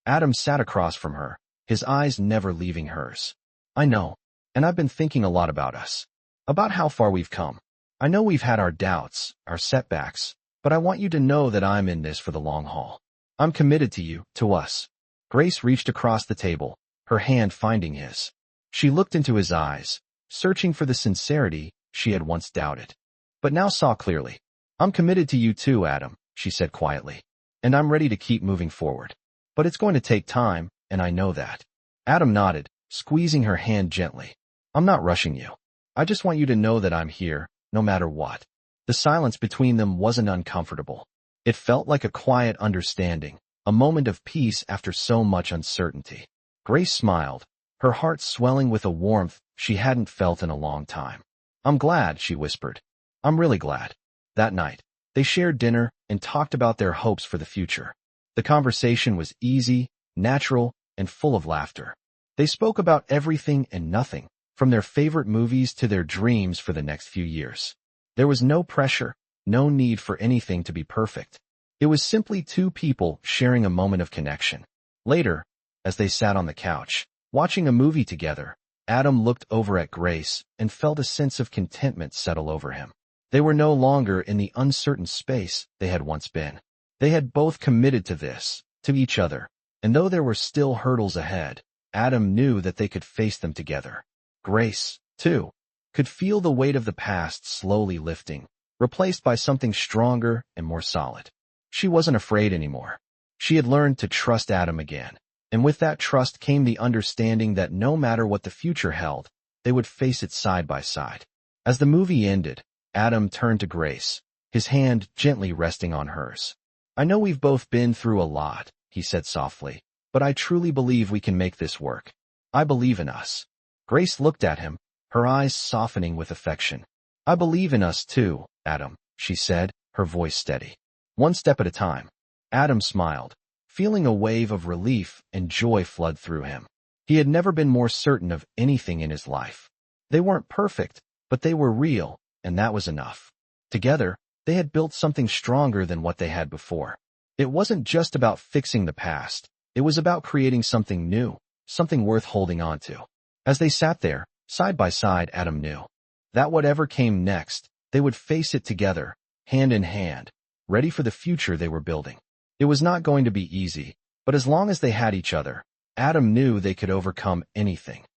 Adam sat across from her, his eyes never leaving hers. "I know, and I've been thinking a lot about us. About how far we've come. I know we've had our doubts, our setbacks, but I want you to know that I'm in this for the long haul. I'm committed to you, to us." Grace reached across the table, her hand finding his. She looked into his eyes, searching for the sincerity she had once doubted, but now saw clearly. "I'm committed to you too, Adam," she said quietly. and I'm ready to keep moving forward. But it's going to take time, and I know that. Adam nodded, squeezing her hand gently. I'm not rushing you. I just want you to know that I'm here, no matter what. The silence between them wasn't uncomfortable. It felt like a quiet understanding, a moment of peace after so much uncertainty. Grace smiled, her heart swelling with a warmth she hadn't felt in a long time. I'm glad, she whispered. I'm really glad. That night, they shared dinner and talked about their hopes for the future. The conversation was easy, natural, and full of laughter. They spoke about everything and nothing, from their favorite movies to their dreams for the next few years. There was no pressure, no need for anything to be perfect. It was simply two people sharing a moment of connection. Later, as they sat on the couch, watching a movie together, Adam looked over at Grace and felt a sense of contentment settle over him. They were no longer in the uncertain space they had once been. They had both committed to this, to each other, and though there were still hurdles ahead, Adam knew that they could face them together. Grace, too, could feel the weight of the past slowly lifting, replaced by something stronger and more solid. She wasn't afraid anymore. She had learned to trust Adam again, and with that trust came the understanding that no matter what the future held, they would face it side by side. As the movie ended, Adam turned to Grace, his hand gently resting on hers. I know we've both been through a lot, he said softly, but I truly believe we can make this work. I believe in us. Grace looked at him, her eyes softening with affection. I believe in us too, Adam, she said, her voice steady. One step at a time. Adam smiled, feeling a wave of relief and joy flood through him. He had never been more certain of anything in his life. They weren't perfect, but they were real, and that was enough. Together, they had built something stronger than what they had before. It wasn't just about fixing the past. It was about creating something new, something worth holding on to. As they sat there, side by side, Adam knew that whatever came next, they would face it together, hand in hand, ready for the future they were building. It was not going to be easy, but as long as they had each other, Adam knew they could overcome anything.